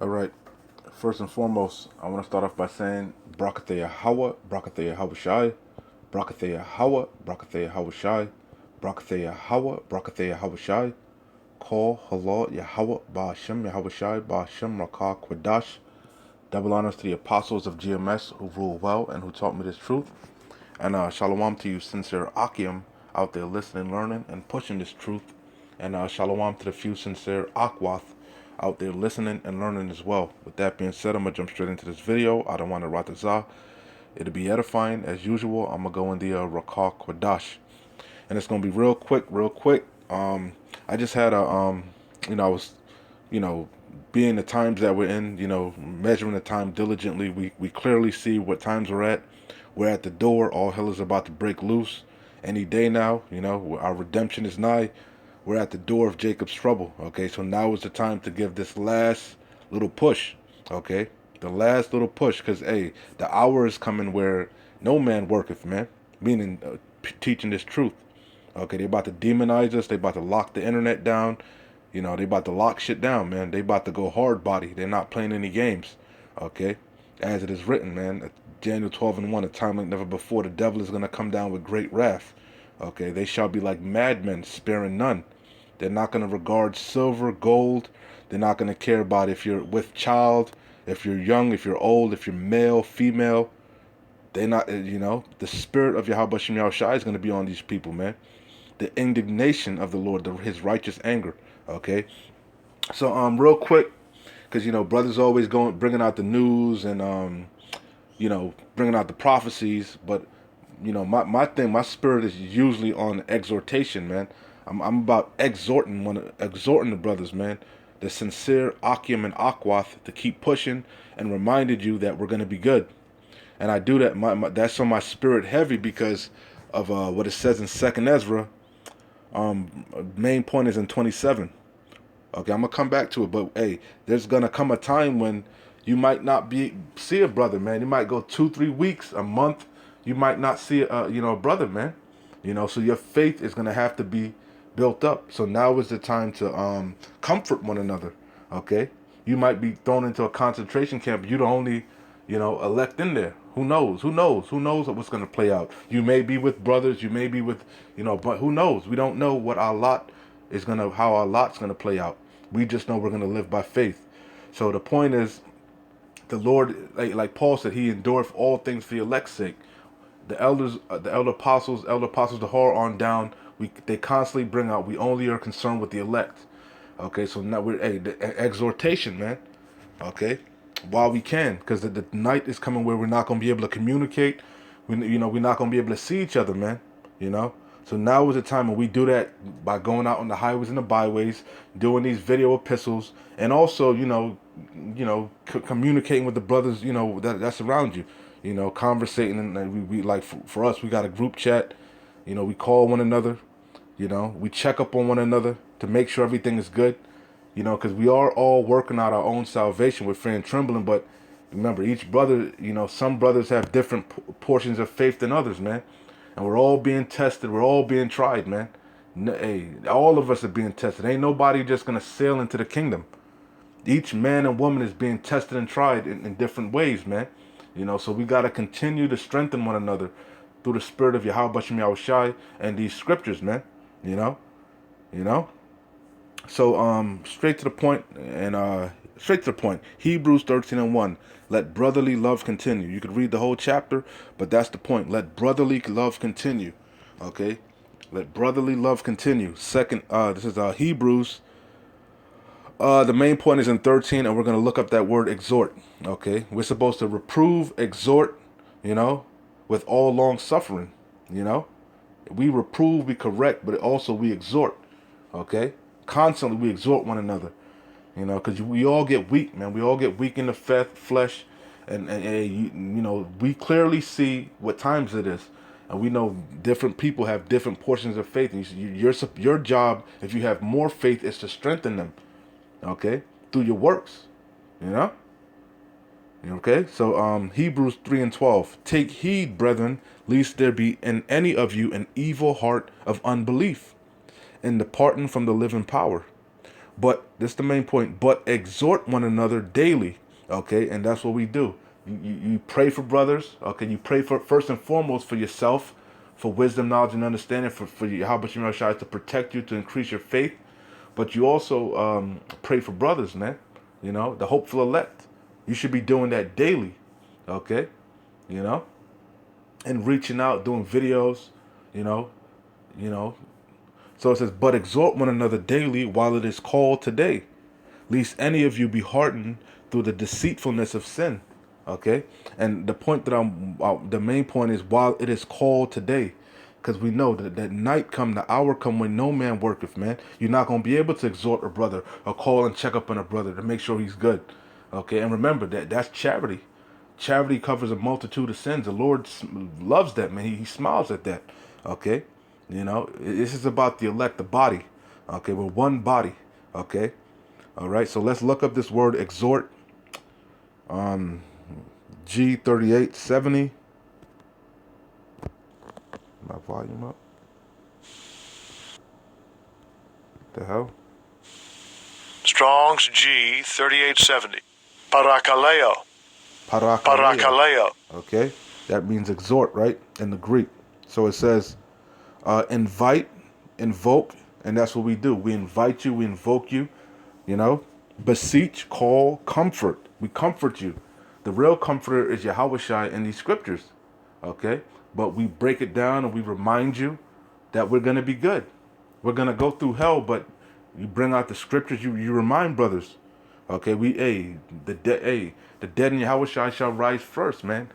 All right. First and foremost, I want to start off by saying Brakatha Hawa, Brakatha Hawashai, Brakatha Hawa, Brakatha Hawashai, Brakatha Hawa, Brakatha Hawashai, Call Halal Yahweh, Ba'ashem Yahweh Ba'ashem Rakah Kwadash. Double honors to the apostles of GMS who rule well and who taught me this truth. And shalom to you, sincere Akim, out there listening, learning, and pushing this truth. And shalom to the few sincere Akwath out there listening and learning as well. With that being said, I'm going to jump straight into this video. I don't want to ratazah. It'll be edifying as usual. I'm going to go in the Rakah Kwadash. And it's going to be real quick, real quick. I just had I was, being the times that we're in, measuring the time diligently, we clearly see what times we're at. We're at the door. All hell is about to break loose any day now. Our redemption is nigh. We're at the door of Jacob's trouble. Okay, so now is the time to give this last little push. Okay, the last little push, because hey, the hour is coming where no man worketh, man. Meaning teaching this truth. Okay, they about to demonize us. They about to lock the internet down. They about to lock shit down, man. They about to go hard body. They're not playing any games. Okay, as it is written, man. Daniel 12:1, a time like never before. The devil is gonna come down with great wrath. Okay, they shall be like madmen, sparing none. They're not gonna regard silver, gold. They're not gonna care about if you're with child, if you're young, if you're old, if you're male, female. They're not, the spirit of Yahweh Shem Yahushai is gonna be on these people, man. The indignation of the Lord, his righteous anger. Okay, so real quick, because brothers always going bringing out the news and bringing out the prophecies, but my thing, my spirit is usually on exhortation, man. I'm about exhorting the brothers, man. The sincere Akim and Akwath to keep pushing and reminded you that we're gonna be good. And I do that. That's on my spirit heavy because of what it says in Second Ezra. Main point is in 27. Okay, I'm gonna come back to it, but hey, there's gonna come a time when you might not see a brother, man. You might go 2-3 weeks, a month. You might not see a brother, man. So your faith is gonna have to be built up. So now is the time to comfort one another. Okay, you might be thrown into a concentration camp. You the only elect in there. Who knows? Who knows? Who knows what's going to play out? You may be with brothers. You may be with, but who knows? We don't know what our lot is going to, how our lot's going to play out. We just know we're going to live by faith. So the point is, the Lord, like Paul said, he endureth all things for the elect's sake. The elders, the elder apostles, the whole on down, they constantly bring out, we only are concerned with the elect. Okay, so now the exhortation, man. Okay, while we can, because the night is coming where we're not going to be able to communicate. We're not going to be able to see each other, man. So now is the time when we do that by going out on the highways and the byways, doing these video epistles, and also communicating with the brothers that's around you. Conversating, and we like for us, we got a group chat. We call one another. We check up on one another to make sure everything is good. Because we are all working out our own salvation with fear and trembling. But remember, each brother, some brothers have different portions of faith than others, man. And we're all being tested. We're all being tried, man. Hey, all of us are being tested. Ain't nobody just going to sail into the kingdom. Each man and woman is being tested and tried in different ways, man. So we got to continue to strengthen one another through the spirit of Yahweh Bashem Yahushai and these scriptures, man. You know. So straight to the point Hebrews 13:1. Let brotherly love continue. You could read the whole chapter, but that's the point. Let brotherly love continue. Okay? Let brotherly love continue. Second, this is Hebrews. The main point is in 13, and we're gonna look up that word exhort. Okay? We're supposed to reprove, exhort, with all long suffering. We reprove, we correct, but also we exhort. Okay? Constantly we exhort one another, because we all get weak, man. We all get weak in the flesh, and we clearly see what times it is, and we know different people have different portions of faith. And your job, if you have more faith, is to strengthen them, okay, through your works, Okay, so Hebrews 3:12. Take heed, brethren, lest there be in any of you an evil heart of unbelief, and departing from the living power. But this is the main point. But exhort one another daily. Okay, and that's what we do. You pray for brothers. Okay, you pray for first and foremost for yourself, for wisdom, knowledge, and understanding. For Yahweh Shemel Shai to protect you, to increase your faith. But you also pray for brothers, man. You know, the hopeful elect. You should be doing that daily. Okay, you know, and reaching out, doing videos. You know, you know. So it says, but exhort one another daily while it is called today, lest any of you be hardened through the deceitfulness of sin. Okay, and the point that the main point is while it is called today, because we know that night come, the hour come when no man worketh, man. You're not gonna be able to exhort a brother or call and check up on a brother to make sure he's good. Okay, and remember that's charity. Charity covers a multitude of sins. The Lord loves that, man. He smiles at that. Okay, you know, this is about the elect, the body. Okay, we're one body. Okay, all right. So let's look up this word exhort. G3870. My volume up. The hell? Strong's G 3870. Parakaleo. Parakaleo. Okay, that means exhort, right? In the Greek. So it says invite, invoke, and that's what we do. We invite you, we invoke you, you know, beseech, call, comfort. We comfort you. The real comforter is Yahweh Shai in these scriptures. Okay, but we break it down and we remind you that we're gonna be good. We're gonna go through hell, but you bring out the scriptures. You remind brothers. Okay, the dead in Yahweh shall rise first, man.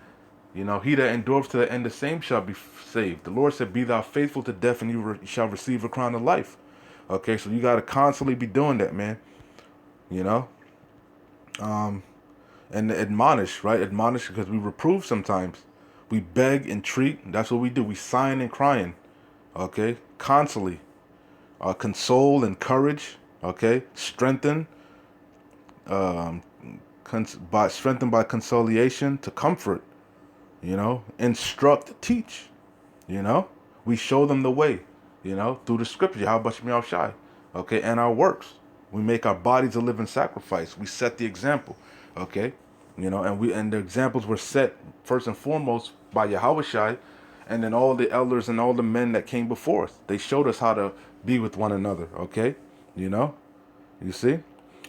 You know, he that endures to the end, the same shall be saved. The Lord said, "Be thou faithful to death, and you shall receive a crown of life." Okay, so you got to constantly be doing that, man. You know, and admonish, right? Admonish because we reprove sometimes. We beg, entreat. That's what we do. We sighing and crying. Okay, constantly. Console, encourage. Okay, strengthen. Um, strengthened by consolation to comfort. You know, instruct, teach. You know, we show them the way. You know, through the scripture. How much me shy. Okay, and our works. We make our bodies a living sacrifice. We set the example. Okay, you know, and the examples were set first and foremost by Yahweh Shai, and then all the elders and all the men that came before us. They showed us how to be with one another. Okay, you know, you see.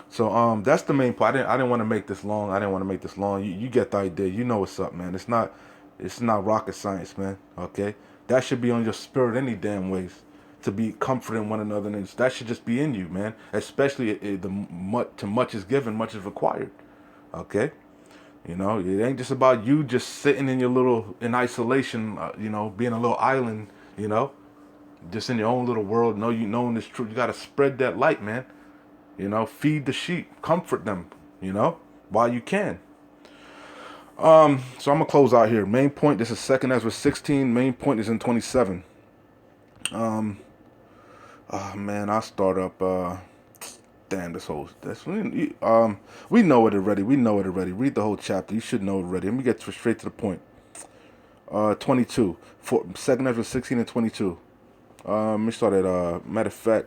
So that's the main part. I didn't want to make this long. You get the idea. You know what's up, man. It's not rocket science, man. Okay, that should be on your spirit any damn ways to be comforting one another, and that should just be in you, man. Especially to much is given, much is required. Okay, you know, it ain't just about you just sitting in isolation. You know, being a little island. You know, just in your own little world. No, you knowing this truth. You gotta spread that light, man. You know, feed the sheep, comfort them, you know, while you can. So I'm gonna close out here. Main point, this is 2nd Ezra 16. Main point is in 27. Oh man, I'll start up damn we know it already. Read the whole chapter. You should know it already. Let me get straight to the point. 22. 2nd Ezra 16 and 22. Let me start at matter of fact.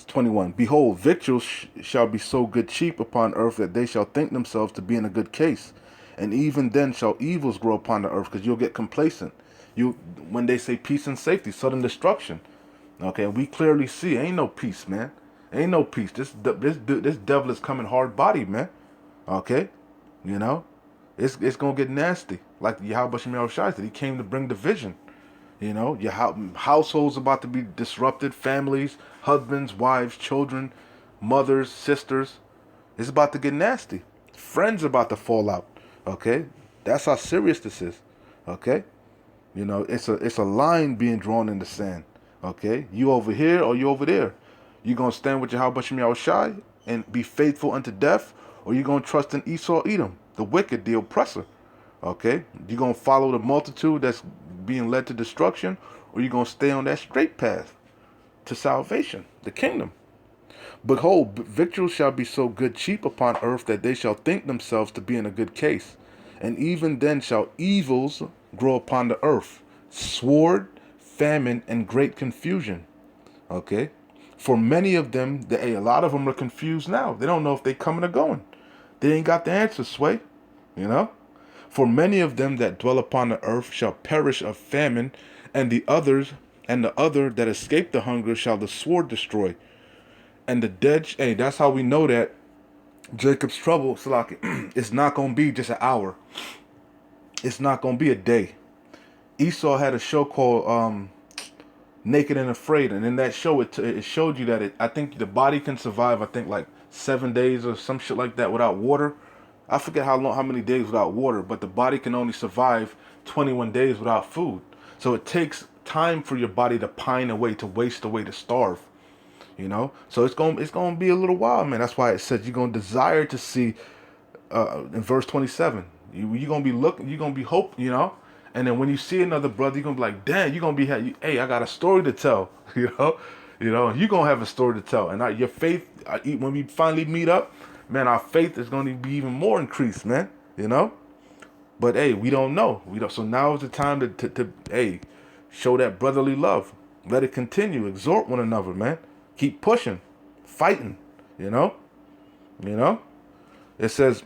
21. Behold, victuals shall be so good cheap upon earth that they shall think themselves to be in a good case. And even then shall evils grow upon the earth, because you'll get complacent. When they say peace and safety, sudden destruction. Okay, we clearly see ain't no peace, man. Ain't no peace. This devil is coming hard body, man. Okay, you know, it's gonna get nasty. Like Yahweh Shemel Shai said, he came to bring division. You know, your households about to be disrupted. Families, husbands, wives, children, mothers, sisters. It's about to get nasty. Friends about to fall out. Okay, that's how serious this is. Okay, you know, it's a line being drawn in the sand. Okay, you over here or you over there. You gonna stand with your Yahweh Shai and be faithful unto death, or you gonna trust in Esau, Edom, the wicked, the oppressor. Okay, you gonna follow the multitude that's being led to destruction, or you gonna stay on that straight path to salvation, the kingdom. Behold, victuals shall be so good cheap upon earth that they shall think themselves to be in a good case, and even then shall evils grow upon the earth, sword, famine, and great confusion. Okay, For many of them, a lot of them are confused now. They don't know if they coming or going. They ain't got the answer, Sway. You know? For many of them that dwell upon the earth shall perish of famine, and the other that escape the hunger shall the sword destroy. And the dead, hey, that's how we know that Jacob's trouble, Salaki, it's not going to be just an hour. It's not going to be a day. Esau had a show called Naked and Afraid, and in that show, it showed you that I think the body can survive, I think like 7 days or some shit like that without water. I forget how many days without water, but the body can only survive 21 days without food. So it takes time for your body to pine away, to waste away, to starve. You know, so it's gonna be a little while, man. That's why it says you're gonna desire to see. In verse 27, you're gonna be looking, you're gonna be hope, you know. And then when you see another brother, you're gonna be like, damn, you're gonna be, hey, I got a story to tell, you know, and you're gonna have a story to tell. And your faith, when we finally meet up, man, our faith is gonna be even more increased, man, you know. But hey, we don't know, So now is the time to hey, show that brotherly love. Let it continue. Exhort one another, man. Keep pushing, fighting, you know. It says,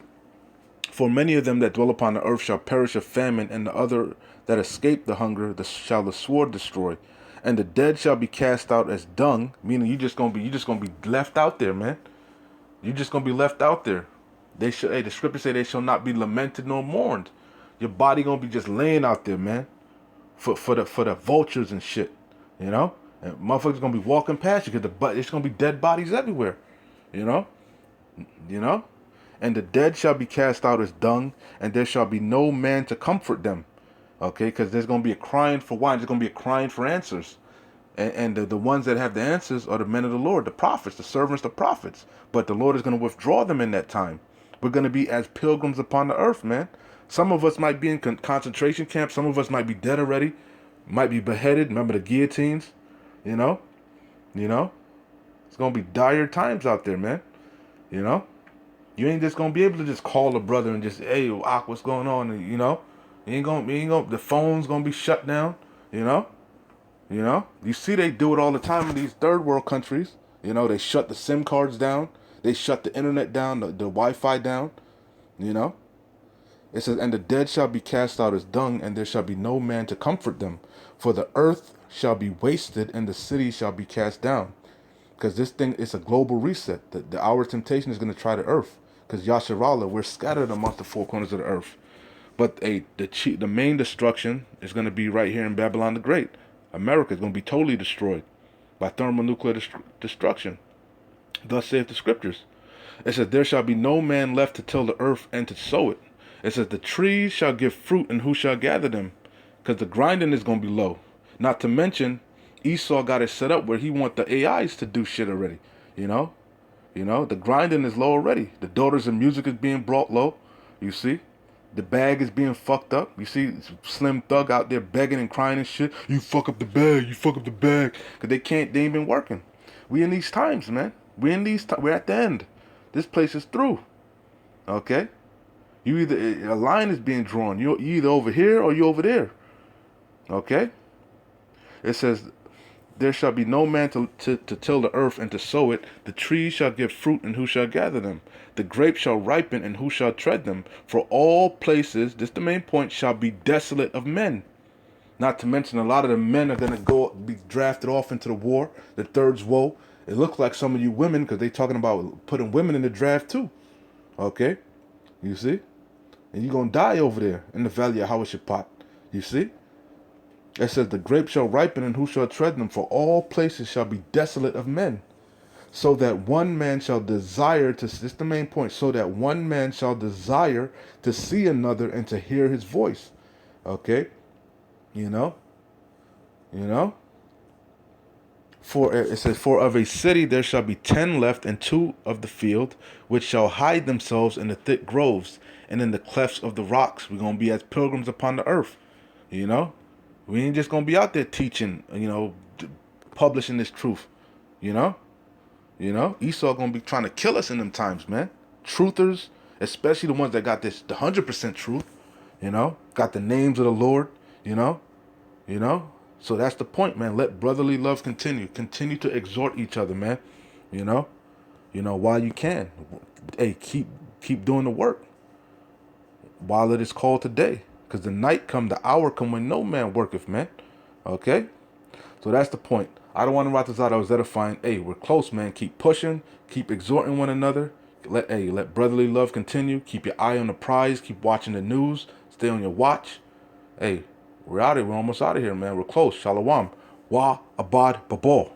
for many of them that dwell upon the earth shall perish of famine, and the other that escape the hunger shall the sword destroy. And the dead shall be cast out as dung, meaning you just gonna be left out there, man. You just gonna be left out there. The scriptures say they shall not be lamented nor mourned. Your body gonna be just laying out there, man. For the vultures and shit, you know? And motherfuckers gonna be walking past you because it's gonna be dead bodies everywhere, you know? And the dead shall be cast out as dung, and there shall be no man to comfort them. Okay, because there's gonna be a crying for wine, there's gonna be a crying for answers. And the ones that have the answers are the men of the Lord, the prophets, the servants, the prophets. But the Lord is gonna withdraw them in that time. We're gonna be as pilgrims upon the earth, man. Some of us might be in concentration camps, some of us might be dead already, might be beheaded. Remember the guillotines? You know? It's gonna be dire times out there, man. You know? You ain't just gonna be able to just call a brother and just, hey, Ak, what's going on? And, you know? You ain't gonna, the phone's gonna be shut down, you know? You see they do it all the time in these third world countries. You know, they shut the SIM cards down. They shut the internet down, the Wi-Fi down, you know? It says, and the dead shall be cast out as dung, and there shall be no man to comfort them. For the earth shall be wasted, and the city shall be cast down. Because this thing is a global reset. The hour of temptation is going to try the earth. Because Yasharallah, we're scattered amongst the four corners of the earth. But the main destruction is going to be right here in Babylon the Great. America is going to be totally destroyed by thermonuclear destruction. Thus saith the scriptures. It says, there shall be no man left to till the earth and to sow it. It says, the trees shall give fruit, and who shall gather them? Because the grinding is going to be low. Not to mention, Esau got it set up where he want the AIs to do shit already. You know, the grinding is low already. The daughters of music is being brought low. You see, the bag is being fucked up. You see Slim Thug out there begging and crying and shit. You fuck up the bag. You fuck up the bag. Because they ain't been working. We in these times, man. We're at the end. This place is through. Okay? You either, a line is being drawn. You either over here or you over there. Okay? It says, there shall be no man to till the earth and to sow it. The trees shall give fruit, and who shall gather them? The grapes shall ripen, and who shall tread them? For all places, this the main point, shall be desolate of men. Not to mention, a lot of the men are going to be drafted off into the war, the third's woe. It looks like some of you women, because they talking about putting women in the draft too. Okay? You see? And you're going to die over there in the valley of Hawashaphat. You see? It says, the grapes shall ripen, and who shall tread them? For all places shall be desolate of men. So that one man shall desire to, this is the main point, so that one man shall desire to see another and to hear his voice. Okay? You know? For it says, for of a city there shall be 10 left, and 2 of the field, which shall hide themselves in the thick groves and in the clefts of the rocks. We're going to be as pilgrims upon the earth. You know? We ain't just going to be out there teaching, publishing this truth. You know? Esau going to be trying to kill us in them times, man. Truthers, especially the ones that got the 100% truth, got the names of the Lord, So that's the point, man. Let brotherly love continue. Continue to exhort each other, man. You know, while you can. Hey, keep doing the work while it is called today. Because the night come, the hour come when no man worketh, man. Okay? So that's the point. I don't want to write this out. I was edifying. Hey, we're close, man. Keep pushing. Keep exhorting one another. Let brotherly love continue. Keep your eye on the prize. Keep watching the news. Stay on your watch. Hey, we're out of here. We're almost out of here, man. We're close. Shalom. Wa abad babal.